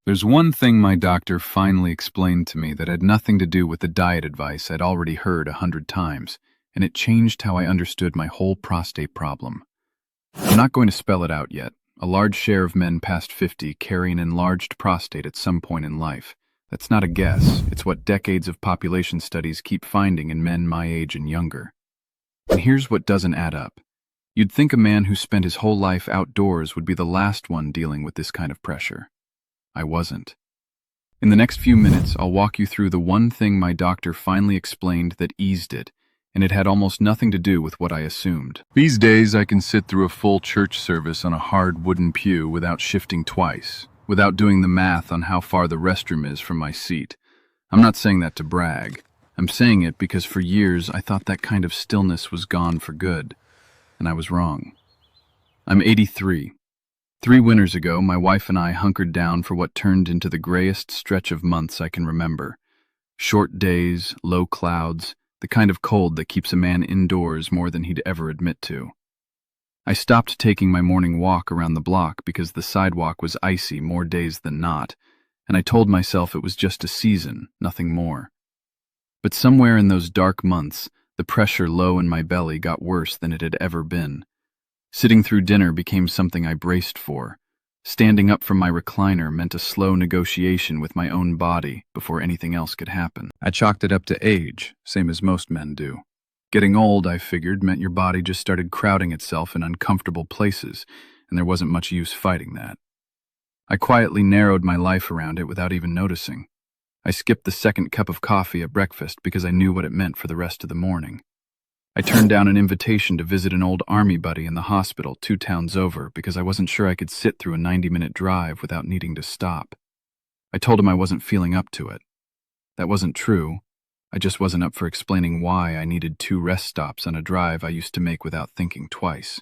There's one thing my doctor finally explained to me that had nothing to do with the diet advice I'd already heard 100 times, and it changed how I understood my whole prostate problem. I'm not going to spell it out yet. A large share of men past 50 carry an enlarged prostate at some point in life. That's not a guess, it's what decades of population studies keep finding in men my age and younger. And here's what doesn't add up. You'd think a man who spent his whole life outdoors would be the last one dealing with this kind of pressure. I wasn't. In the next few minutes, I'll walk you through the one thing my doctor finally explained that eased it, and it had almost nothing to do with what I assumed. These days, I can sit through a full church service on a hard wooden pew without shifting twice, without doing the math on how far the restroom is from my seat. I'm not saying that to brag. I'm saying it because for years I thought that kind of stillness was gone for good, and I was wrong. I'm 83. 3 winters ago, my wife and I hunkered down for what turned into the grayest stretch of months I can remember. Short days, low clouds, the kind of cold that keeps a man indoors more than he'd ever admit to. I stopped taking my morning walk around the block because the sidewalk was icy more days than not, and I told myself it was just a season, nothing more. But somewhere in those dark months, the pressure low in my belly got worse than it had ever been. Sitting through dinner became something I braced for. Standing up from my recliner meant a slow negotiation with my own body before anything else could happen. I chalked it up to age, same as most men do. Getting old, I figured, meant your body just started crowding itself in uncomfortable places, and there wasn't much use fighting that. I quietly narrowed my life around it without even noticing. I skipped the second cup of coffee at breakfast because I knew what it meant for the rest of the morning. I turned down an invitation to visit an old army buddy in the hospital 2 towns over because I wasn't sure I could sit through a 90-minute drive without needing to stop. I told him I wasn't feeling up to it. That wasn't true. I just wasn't up for explaining why I needed 2 rest stops on a drive I used to make without thinking twice.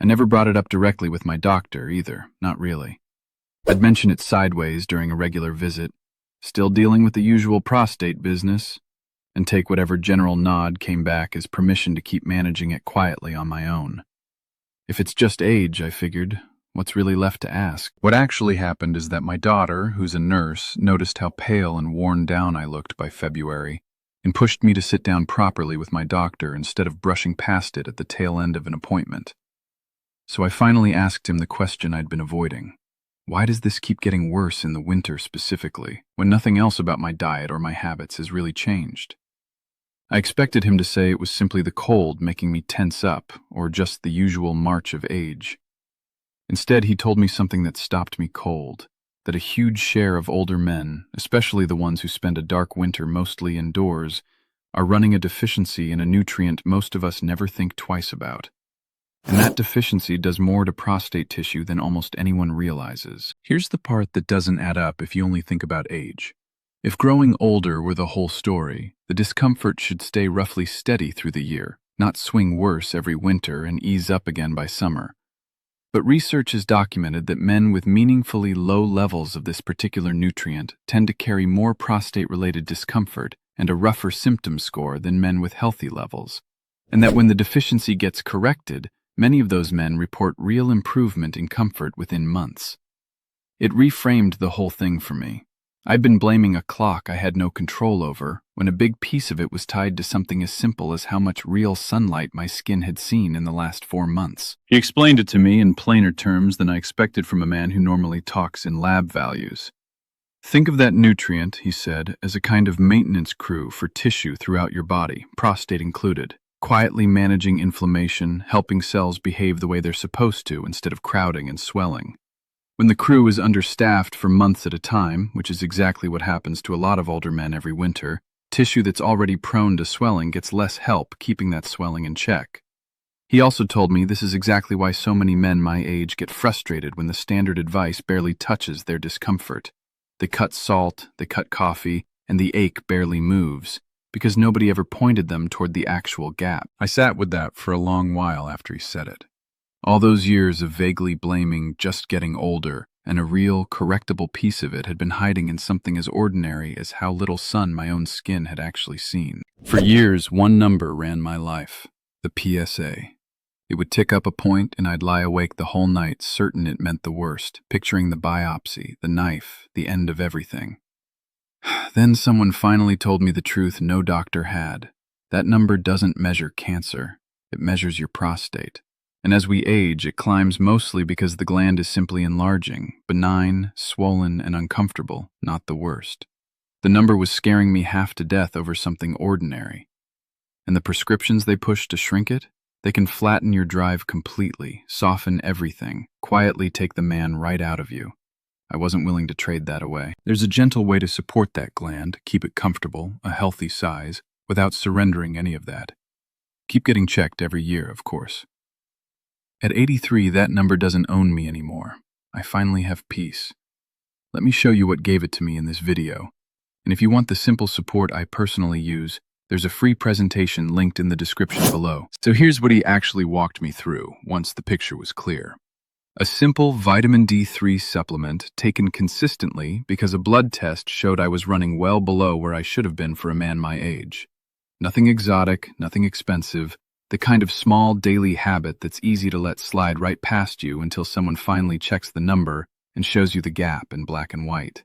I never brought it up directly with my doctor either, not really. I'd mention it sideways during a regular visit, still dealing with the usual prostate business, and take whatever general nod came back as permission to keep managing it quietly on my own. If it's just age, I figured, what's really left to ask? What actually happened is that my daughter, who's a nurse, noticed how pale and worn down I looked by February, and pushed me to sit down properly with my doctor instead of brushing past it at the tail end of an appointment. So I finally asked him the question I'd been avoiding. Why does this keep getting worse in the winter specifically, when nothing else about my diet or my habits has really changed? I expected him to say it was simply the cold making me tense up, or just the usual march of age. Instead, he told me something that stopped me cold, that a huge share of older men, especially the ones who spend a dark winter mostly indoors, are running a deficiency in a nutrient most of us never think twice about. And that deficiency does more to prostate tissue than almost anyone realizes. Here's the part that doesn't add up if you only think about age. If growing older were the whole story, the discomfort should stay roughly steady through the year, not swing worse every winter and ease up again by summer. But research has documented that men with meaningfully low levels of this particular nutrient tend to carry more prostate-related discomfort and a rougher symptom score than men with healthy levels, and that when the deficiency gets corrected, many of those men report real improvement in comfort within months. It reframed the whole thing for me. I'd been blaming a clock I had no control over, when a big piece of it was tied to something as simple as how much real sunlight my skin had seen in the last 4 months. He explained it to me in plainer terms than I expected from a man who normally talks in lab values. Think of that nutrient, he said, as a kind of maintenance crew for tissue throughout your body, prostate included, quietly managing inflammation, helping cells behave the way they're supposed to instead of crowding and swelling. When the crew is understaffed for months at a time, which is exactly what happens to a lot of older men every winter, tissue that's already prone to swelling gets less help keeping that swelling in check. He also told me this is exactly why so many men my age get frustrated when the standard advice barely touches their discomfort. They cut salt, they cut coffee, and the ache barely moves, because nobody ever pointed them toward the actual gap. I sat with that for a long while after he said it. All those years of vaguely blaming just getting older, and a real, correctable piece of it had been hiding in something as ordinary as how little sun my own skin had actually seen. For years, one number ran my life: the PSA. It would tick up a point, and I'd lie awake the whole night, certain it meant the worst, picturing the biopsy, the knife, the end of everything. Then someone finally told me the truth no doctor had. That number doesn't measure cancer. It measures your prostate. And as we age, it climbs mostly because the gland is simply enlarging, benign, swollen, and uncomfortable, not the worst. The number was scaring me half to death over something ordinary. And the prescriptions they push to shrink it? They can flatten your drive completely, soften everything, quietly take the man right out of you. I wasn't willing to trade that away. There's a gentle way to support that gland, keep it comfortable, a healthy size, without surrendering any of that. Keep getting checked every year, of course. At 83, that number doesn't own me anymore. I finally have peace. Let me show you what gave it to me in this video. And if you want the simple support I personally use, there's a free presentation linked in the description below. So here's what he actually walked me through once the picture was clear. A simple vitamin D3 supplement taken consistently because a blood test showed I was running well below where I should have been for a man my age. Nothing exotic, nothing expensive, the kind of small daily habit that's easy to let slide right past you until someone finally checks the number and shows you the gap in black and white.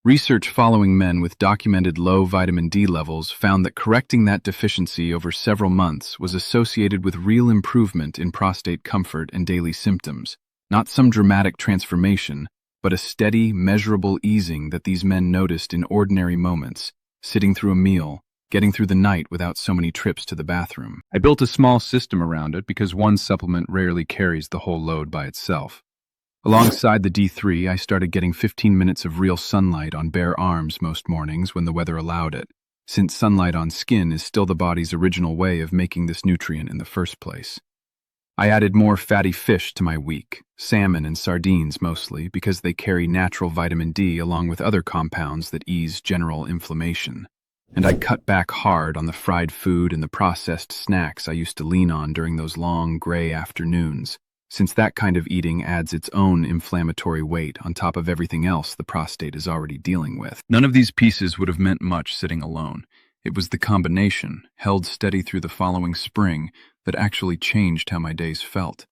Research following men with documented low vitamin D levels found that correcting that deficiency over several months was associated with real improvement in prostate comfort and daily symptoms, not some dramatic transformation, but a steady, measurable easing that these men noticed in ordinary moments, sitting through a meal, getting through the night without so many trips to the bathroom. I built a small system around it because one supplement rarely carries the whole load by itself. Alongside the D3, I started getting 15 minutes of real sunlight on bare arms most mornings when the weather allowed it, since sunlight on skin is still the body's original way of making this nutrient in the first place. I added more fatty fish to my week, salmon and sardines mostly, because they carry natural vitamin D along with other compounds that ease general inflammation. And I cut back hard on the fried food and the processed snacks I used to lean on during those long, gray afternoons, since that kind of eating adds its own inflammatory weight on top of everything else the prostate is already dealing with. None of these pieces would have meant much sitting alone. It was the combination, held steady through the following spring, that actually changed how my days felt.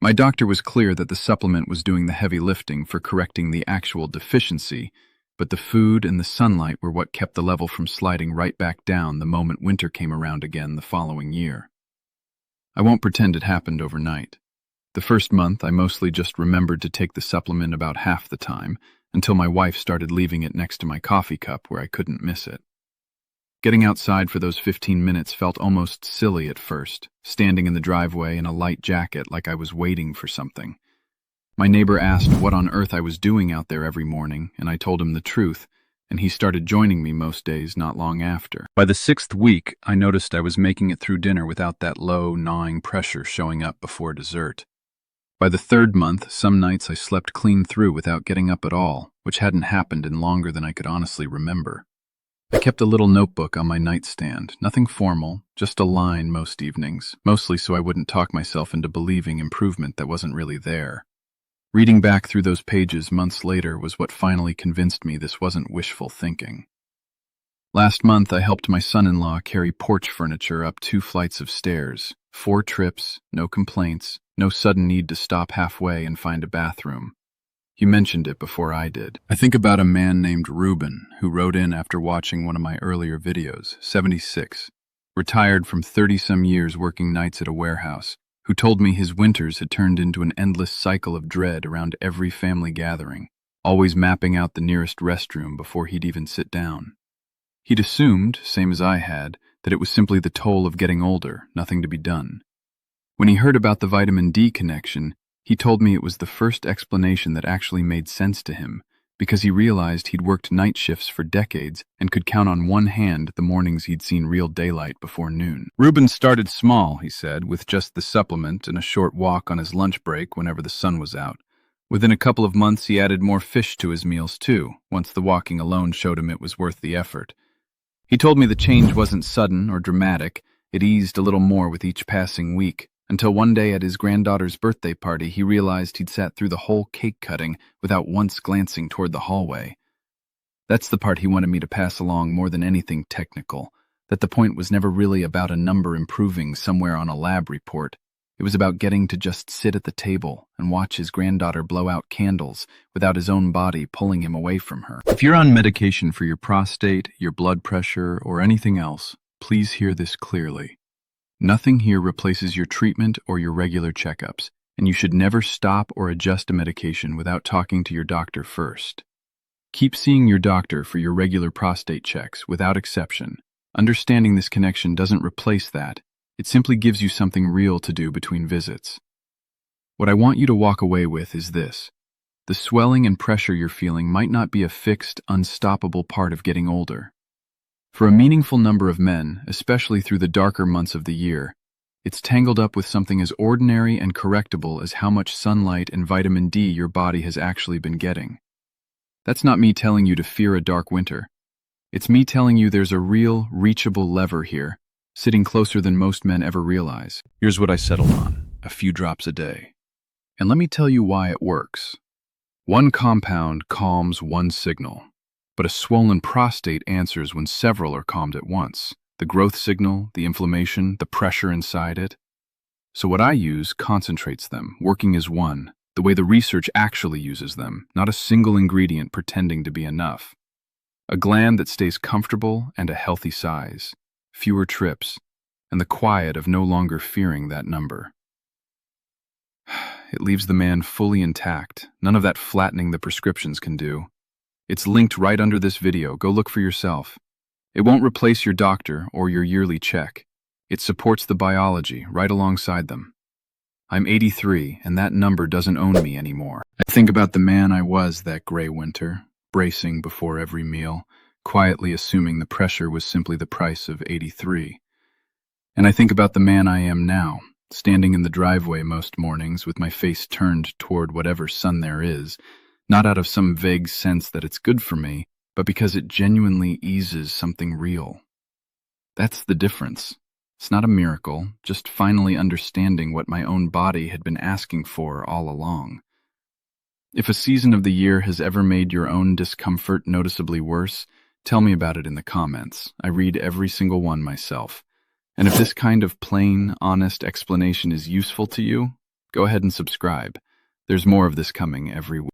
My doctor was clear that the supplement was doing the heavy lifting for correcting the actual deficiency, but the food and the sunlight were what kept the level from sliding right back down the moment winter came around again the following year. I won't pretend it happened overnight. The first month, I mostly just remembered to take the supplement about half the time, until my wife started leaving it next to my coffee cup where I couldn't miss it. Getting outside for those 15 minutes felt almost silly at first, standing in the driveway in a light jacket like I was waiting for something. My neighbor asked what on earth I was doing out there every morning, and I told him the truth, and he started joining me most days not long after. By the 6th week, I noticed I was making it through dinner without that low, gnawing pressure showing up before dessert. By the 3rd month, some nights I slept clean through without getting up at all, which hadn't happened in longer than I could honestly remember. I kept a little notebook on my nightstand, nothing formal, just a line most evenings, mostly so I wouldn't talk myself into believing improvement that wasn't really there. Reading back through those pages months later was what finally convinced me this wasn't wishful thinking. Last month, I helped my son-in-law carry porch furniture up 2 flights of stairs, 4 trips, no complaints, no sudden need to stop halfway and find a bathroom. You mentioned it before I did. I think about a man named Ruben, who wrote in after watching one of my earlier videos, 76, retired from 30-some years working nights at a warehouse, who told me his winters had turned into an endless cycle of dread around every family gathering, always mapping out the nearest restroom before he'd even sit down. He'd assumed, same as I had, that it was simply the toll of getting older, nothing to be done. When he heard about the vitamin D connection, he told me it was the first explanation that actually made sense to him, because he realized he'd worked night shifts for decades and could count on one hand the mornings he'd seen real daylight before noon. Ruben started small, he said, with just the supplement and a short walk on his lunch break whenever the sun was out. Within a couple of months, he added more fish to his meals too, once the walking alone showed him it was worth the effort. He told me the change wasn't sudden or dramatic, it eased a little more with each passing week, until one day at his granddaughter's birthday party he realized he'd sat through the whole cake cutting without once glancing toward the hallway. That's the part he wanted me to pass along more than anything technical, that the point was never really about a number improving somewhere on a lab report. It was about getting to just sit at the table and watch his granddaughter blow out candles without his own body pulling him away from her. If you're on medication for your prostate, your blood pressure, or anything else, please hear this clearly. Nothing here replaces your treatment or your regular checkups, and you should never stop or adjust a medication without talking to your doctor first. Keep seeing your doctor for your regular prostate checks without exception. Understanding this connection doesn't replace that. It simply gives you something real to do between visits. What I want you to walk away with is this. The swelling and pressure you're feeling might not be a fixed, unstoppable part of getting older. For a meaningful number of men, especially through the darker months of the year, it's tangled up with something as ordinary and correctable as how much sunlight and vitamin D your body has actually been getting. That's not me telling you to fear a dark winter. It's me telling you there's a real, reachable lever here, sitting closer than most men ever realize. Here's what I settled on: a few drops a day. And let me tell you why it works. One compound calms one signal, but a swollen prostate answers when several are calmed at once. The growth signal, the inflammation, the pressure inside it. So what I use concentrates them, working as one, the way the research actually uses them, not a single ingredient pretending to be enough. A gland that stays comfortable and a healthy size, fewer trips, and the quiet of no longer fearing that number. It leaves the man fully intact, none of that flattening the prescriptions can do. It's linked right under this video, go look for yourself. It won't replace your doctor or your yearly check. It supports the biology right alongside them. I'm 83, and that number doesn't own me anymore. I think about the man I was that gray winter, bracing before every meal, quietly assuming the pressure was simply the price of 83. And I think about the man I am now, standing in the driveway most mornings with my face turned toward whatever sun there is, not out of some vague sense that it's good for me, but because it genuinely eases something real. That's the difference. It's not a miracle, just finally understanding what my own body had been asking for all along. If a season of the year has ever made your own discomfort noticeably worse, tell me about it in the comments. I read every single one myself. And if this kind of plain, honest explanation is useful to you, go ahead and subscribe. There's more of this coming every week.